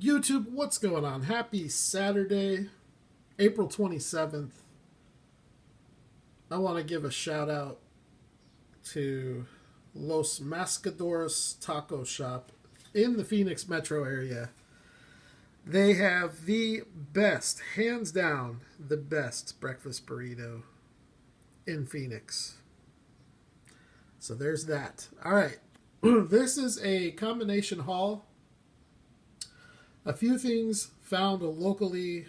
YouTube, what's going on? Happy Saturday, April 27th. I want to give a shout out to Los Mascadores Taco Shop in the Phoenix metro area. They have the best, hands down, the best breakfast burrito in Phoenix. So there's that. All right. This is a combination haul. A few things found locally.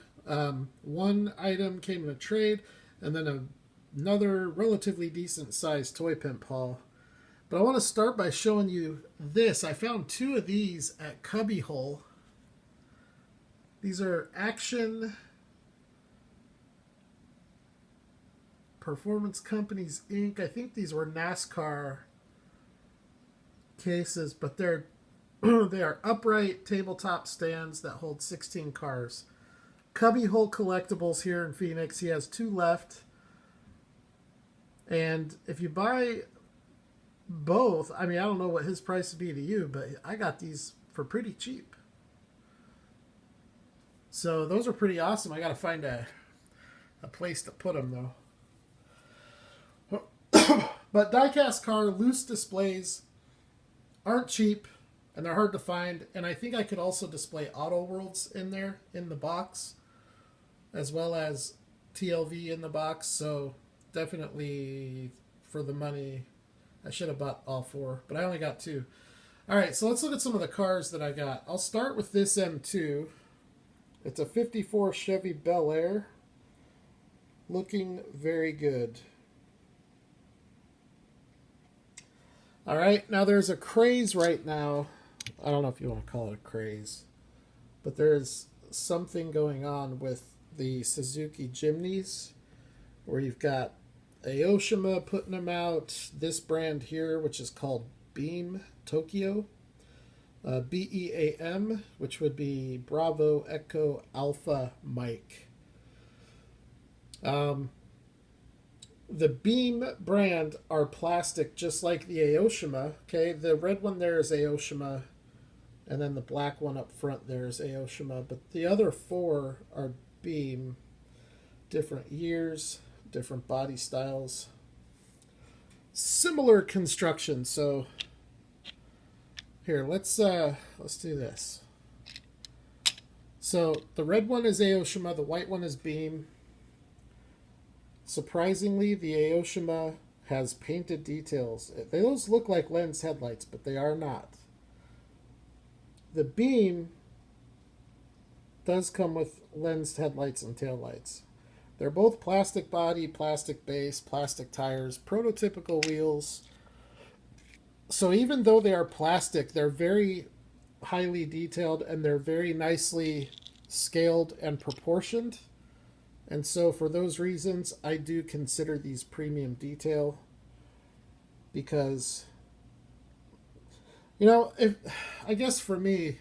One item came in a trade, and then another relatively decent sized toy pimp haul. But I want to start by showing you this. I found two of these at Cubbyhole. These are Action Performance Companies Inc. I think these were NASCAR cases, but they are upright tabletop stands that hold 16 cars. Cubbyhole Collectibles here in Phoenix. He has two left. And if you buy both, I mean, I don't know what his price would be to you, but I got these for pretty cheap. So those are pretty awesome. I got to find a place to put them, though. But diecast car loose displays aren't cheap, and they're hard to find. And I think I could also display Auto Worlds in there in the box, as well as TLV in the box. So definitely for the money, I should have bought all four, but I only got two. All right, so let's look at some of the cars that I got. I'll start with this M2. It's a 54 Chevy Bel Air. Looking very good. All right, now there's a craze right now. I don't know if you want to call it a craze, but there's something going on with the Suzuki Jimnys, where you've got Aoshima putting them out. This brand here, which is called Beam Tokyo. BEAM, which would be Bravo Echo Alpha Mike. The Beam brand are plastic, just like the Aoshima. Okay, the red one there is Aoshima, and then the black one up front there is Aoshima. But the other four are Beam. Different years, different body styles, similar construction. So here, let's do this. So the red one is Aoshima, the white one is Beam. Surprisingly, the Aoshima has painted details. Those look like lens headlights, but they are not. The Beam does come with lensed headlights and taillights. They're both plastic body, plastic base, plastic tires, prototypical wheels. So even though they are plastic, they're very highly detailed and they're very nicely scaled and proportioned. And so for those reasons, I do consider these premium detail, because, I guess for me,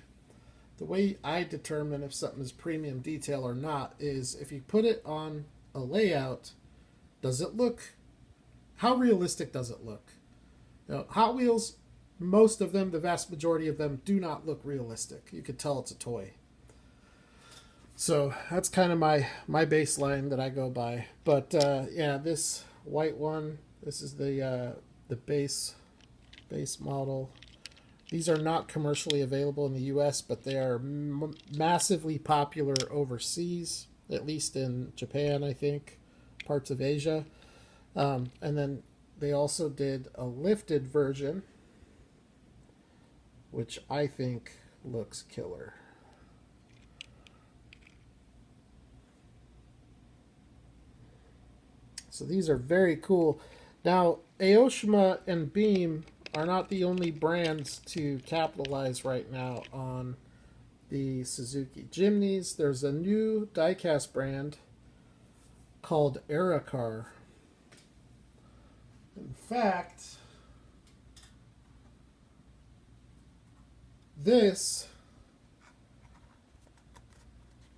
the way I determine if something is premium detail or not is if you put it on a layout, how realistic does it look? Hot Wheels, most of them, the vast majority of them, do not look realistic. You could tell it's a toy. So that's kind of my baseline that I go by. But yeah, this white one, this is the base model. These are not commercially available in the U.S., but they are massively popular overseas, at least in Japan, I think, parts of Asia. And then they also did a lifted version, which I think looks killer. So these are very cool. Now, Aoshima and Beam are not the only brands to capitalize right now on the Suzuki Jimnys. There's a new diecast brand called Ericar. In fact, this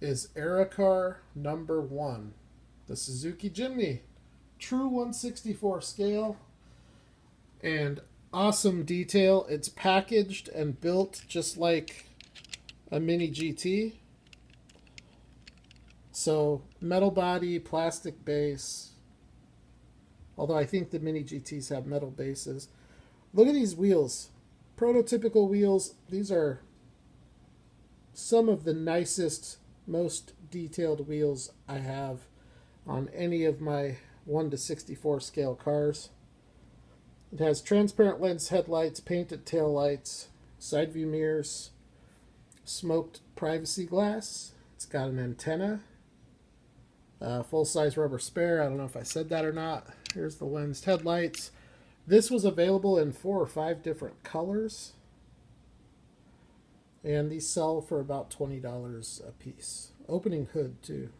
is Ericar number 1, the Suzuki Jimny. True 1/64 scale and awesome detail. It's packaged and built just like a Mini GT. So metal body, plastic base. Although I think the Mini GTs have metal bases. Look at these wheels. Prototypical wheels. These are some of the nicest, most detailed wheels I have on any of my 1/64 scale cars. It has transparent lens headlights, painted tail lights, side view mirrors, smoked privacy glass. It's got an antenna, full-size rubber spare. I don't know if I said that or not. Here's the lensed headlights. This was available in 4 or 5 different colors. And these sell for about $20 a piece. Opening hood, too.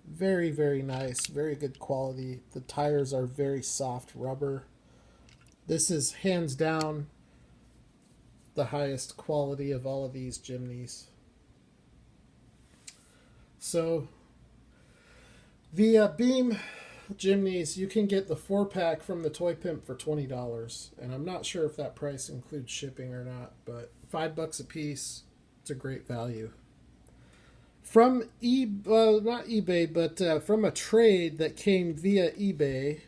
Very, very nice. Very good quality. The tires are very soft rubber. This is hands down the highest quality of all of these Jimnys. So the Beam Jimnys, you can get the 4-pack from the Toy Pimp for $20. And I'm not sure if that price includes shipping or not, but $5 a piece, it's a great value. From not eBay, but from a trade that came via eBay,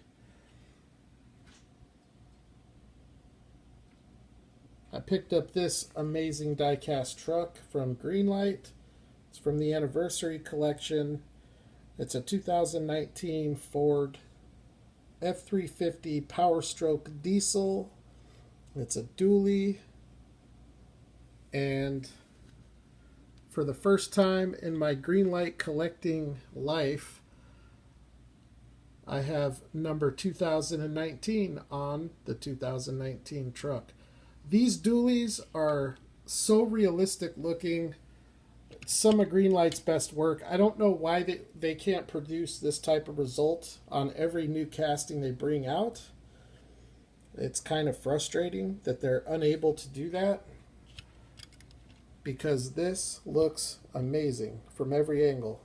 I picked up this amazing die-cast truck from Greenlight. It's from the anniversary collection. It's a 2019 Ford F350 Power Stroke diesel. It's a dually. And for the first time in my Greenlight collecting life, I have number 2019 on the 2019 truck. These dualies are so realistic looking. Some of Greenlight's best work. I don't know why they can't produce this type of result on every new casting they bring out. It's kind of frustrating that they're unable to do that, because this looks amazing from every angle.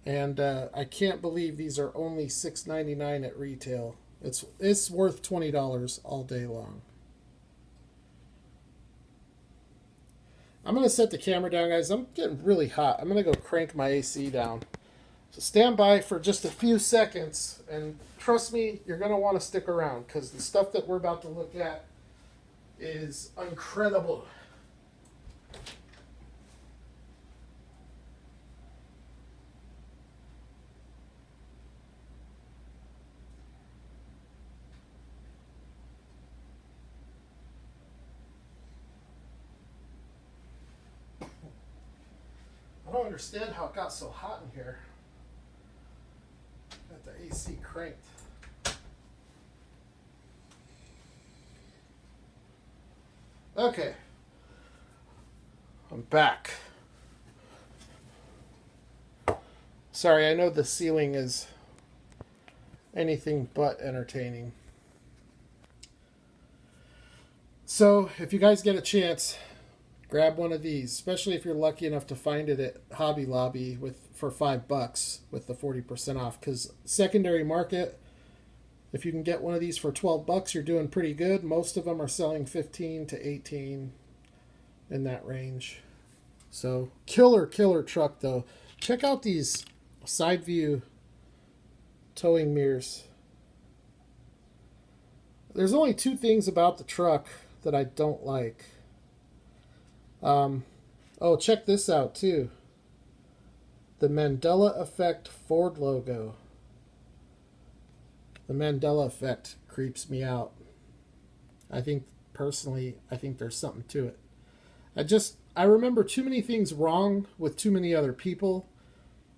And I can't believe these are only $6.99 at retail. It's worth $20 all day long. I'm going to set the camera down, guys. I'm getting really hot. I'm going to go crank my AC down. So stand by for just a few seconds, and trust me, you're going to want to stick around, because the stuff that we're about to look at is incredible. I don't understand how it got so hot in here. Got the AC cranked. Okay. I'm back. Sorry, I know the ceiling is anything but entertaining. So, if you guys get a chance, grab one of these, especially if you're lucky enough to find it at Hobby Lobby for $5 with the 40% off. Because secondary market, if you can get one of these for $12, you're doing pretty good. Most of them are selling 15 to 18 in that range. So killer truck though. Check out these side view towing mirrors. There's only 2 things about the truck that I don't like. Oh, check this out too. The Mandela Effect Ford logo. The Mandela Effect creeps me out. Personally, I think there's something to it. I remember too many things wrong with too many other people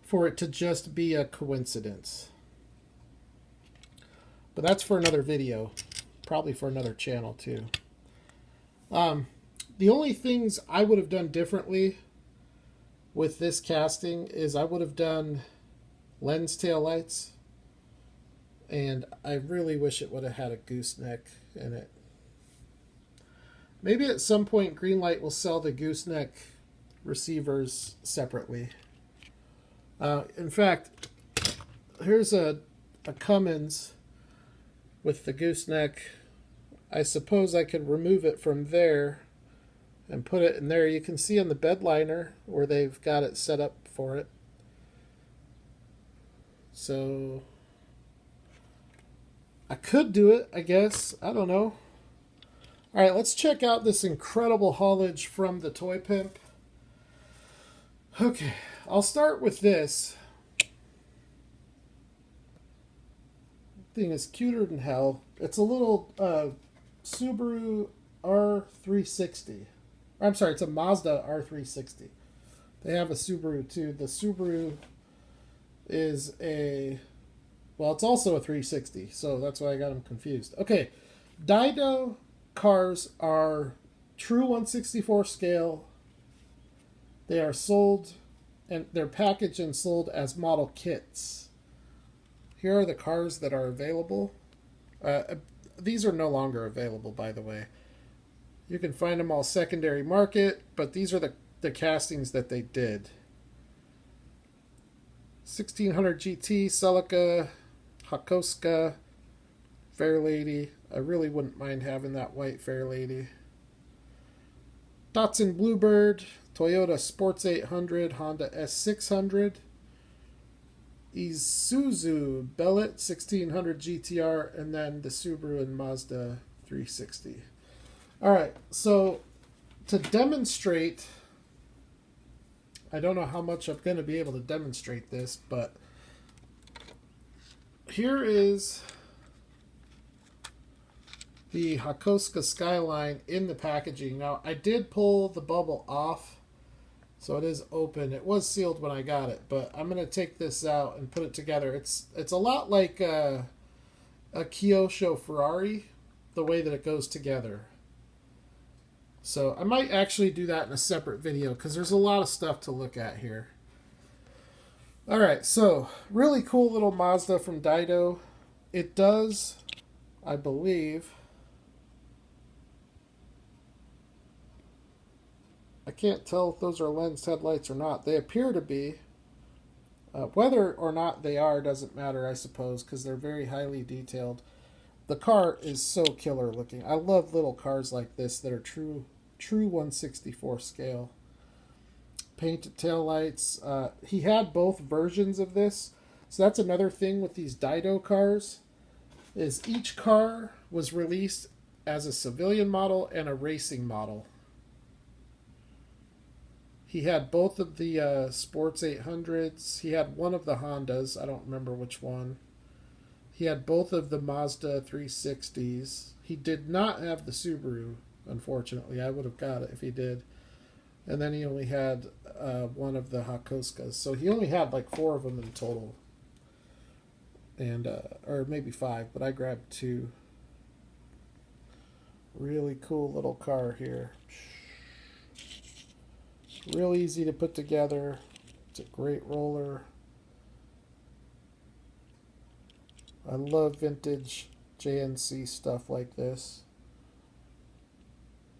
for it to just be a coincidence. But that's for another video. Probably for another channel too. The only things I would have done differently with this casting is I would have done lens tail lights, and I really wish it would have had a gooseneck in it. Maybe at some point Greenlight will sell the gooseneck receivers separately. In fact, here's a Cummins with the gooseneck I suppose I could remove it from there and put it in there. You can see on the bed liner where they've got it set up for it. So I could do it, I guess. I don't know. All right, let's check out this incredible haulage from the Toy Pimp. Okay, I'll start with this. Thing is cuter than hell. It's a little Subaru R360. I'm sorry, it's a Mazda R360. They have a Subaru too. The Subaru is a... Well, it's also a 360, so that's why I got them confused. Okay, Dido cars are true 1/64 scale. They are sold, and they're packaged and sold as model kits. Here are the cars that are available. These are no longer available, by the way. You can find them all secondary market, but these are the castings that they did. 1600 GT, Celica, Hakoska, Fairlady. I really wouldn't mind having that white Fairlady. Datsun Bluebird, Toyota Sports 800, Honda S600, Isuzu Bellet 1600 GTR, and then the Subaru and Mazda 360. All right, so to demonstrate, I don't know how much I'm going to be able to demonstrate this, but here is the Hakoska Skyline in the packaging. Now, I did pull the bubble off, so it is open. It was sealed when I got it, but I'm going to take this out and put it together. It's a lot like a Kyosho Ferrari, the way that it goes together. So I might actually do that in a separate video because there's a lot of stuff to look at here. All right, so really cool little Mazda from Dido. It does, I believe... I can't tell if those are lensed headlights or not. They appear to be. Whether or not they are doesn't matter, I suppose, because they're very highly detailed. The car is so killer looking. I love little cars like this that are true 1/64 scale. Painted taillights. He had both versions of this. So that's another thing with these Dido cars, is each car was released as a civilian model and a racing model. He had both of the Sports 800s. He had one of the Hondas. I don't remember which one. He had both of the Mazda 360s. He did not have the Subaru, unfortunately. I would have got it if he did. And then he only had one of the Hakoskas. So he only had like 4 of them in total. And or maybe 5, but I grabbed 2. Really cool little car here. Real easy to put together. It's a great roller. I love vintage JNC stuff like this.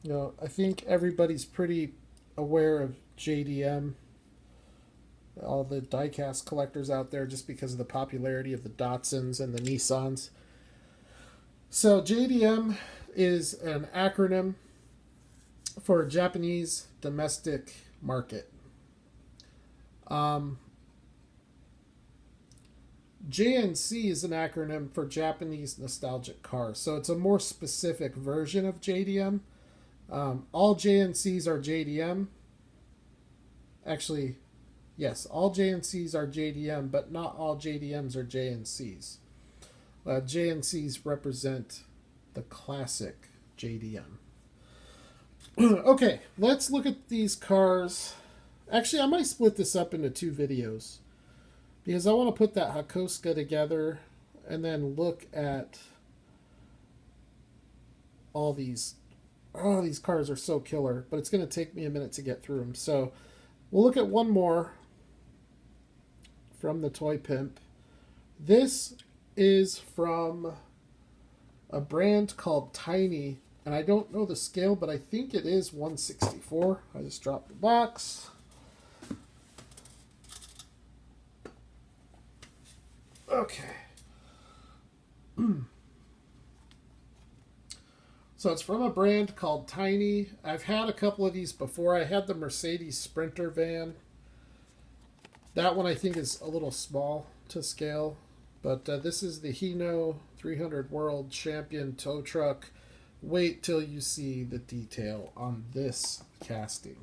You know, I think everybody's pretty aware of JDM. All the diecast collectors out there, just because of the popularity of the Datsuns and the Nissans. So JDM is an acronym for Japanese domestic market. JNC is an acronym for Japanese nostalgic cars. So it's a more specific version of JDM. All JNCs are JDM. Actually, yes, all JNCs are JDM, but not all JDMs are JNCs. JNCs represent the classic JDM. Okay, let's look at these cars. Actually, I might split this up into 2 videos, because I want to put that Hakoska together and then look at all these. Oh, these cars are so killer, but it's going to take me a minute to get through them. So we'll look at one more from the Toy Pimp. This is from a brand called Tiny, and I don't know the scale, but I think it is 1/64. I just dropped the box. Okay. So it's from a brand called Tiny. I've had a couple of these before. I had the Mercedes Sprinter van. That one I think is a little small to scale. But this is the Hino 300 World Champion tow truck. Wait till you see the detail on this casting.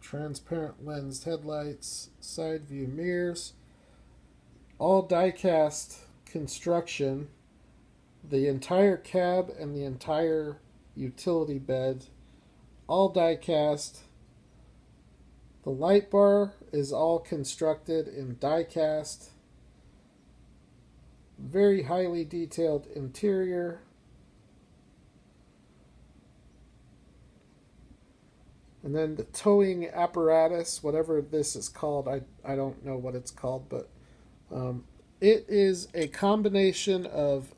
Transparent lensed headlights, side view mirrors, all die-cast construction. The entire cab and the entire utility bed, all die-cast. The light bar is all constructed in die-cast. Very highly detailed interior. And then the towing apparatus, whatever this is called, I don't know what it's called, but it is a combination of,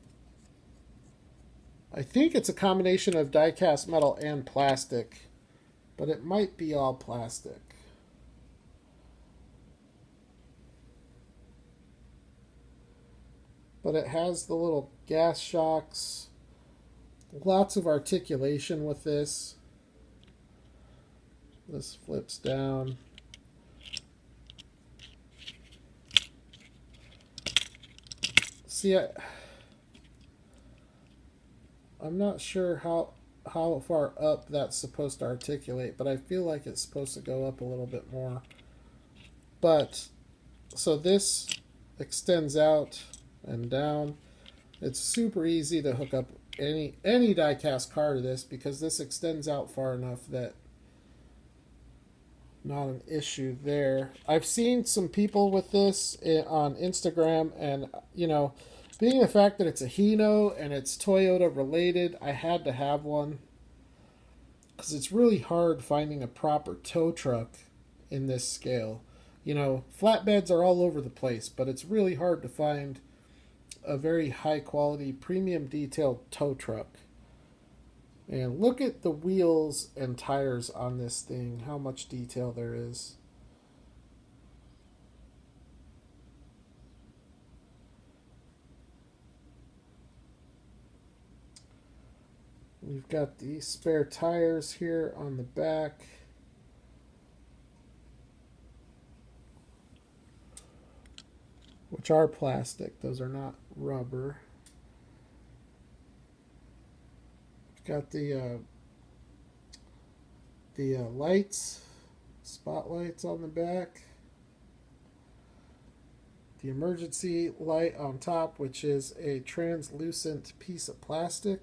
I think it's a combination of die-cast metal and plastic, but it might be all plastic. But it has the little gas shocks, lots of articulation with this. This flips down. See, I'm not sure how far up that's supposed to articulate, but I feel like it's supposed to go up a little bit more. But, so this extends out and down. It's super easy to hook up any die-cast car to this because this extends out far enough that not an issue there. I've seen some people with this on Instagram, and being the fact that it's a Hino and it's Toyota related, I had to have one because it's really hard finding a proper tow truck in this scale. Flatbeds are all over the place, but it's really hard to find a very high quality premium detailed tow truck. And look at the wheels and tires on this thing, how much detail there is. We've got the spare tires here on the back. Which are plastic, those are not rubber. Got the lights, spotlights on the back. The emergency light on top, which is a translucent piece of plastic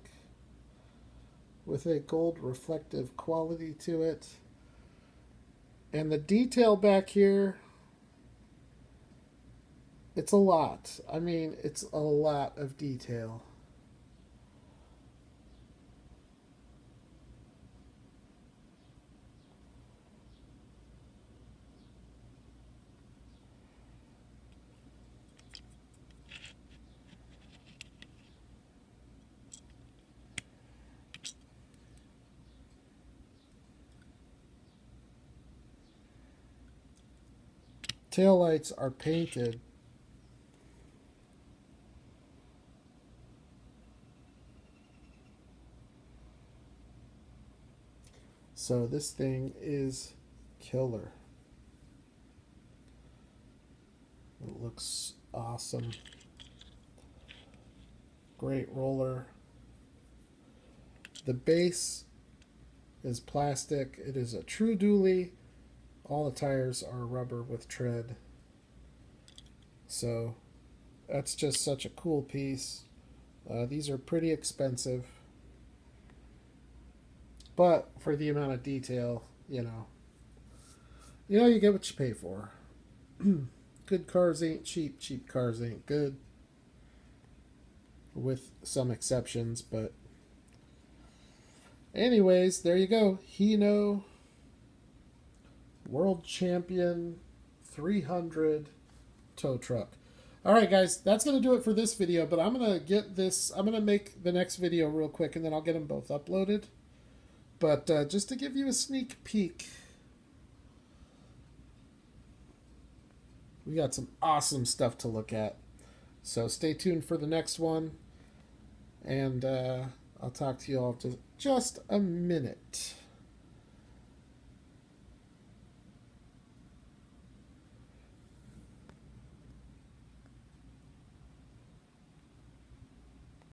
with a gold reflective quality to it. And the detail back here, it's a lot. I mean, it's a lot of detail. Taillights are painted. So this thing is killer. It looks awesome. Great roller. The base is plastic. It is a true dually. All the tires are rubber with tread. So that's just such a cool piece. These are pretty expensive. But for the amount of detail, you get what you pay for. Good cars ain't cheap. Cheap cars ain't good. With some exceptions, but anyways, there you go. Hino World Champion 300 tow truck. All right, guys, that's going to do it for this video, but I'm going to make the next video real quick, and then I'll get them both uploaded. But just to give you a sneak peek, we got some awesome stuff to look at. So stay tuned for the next one, and I'll talk to you all in just a minute.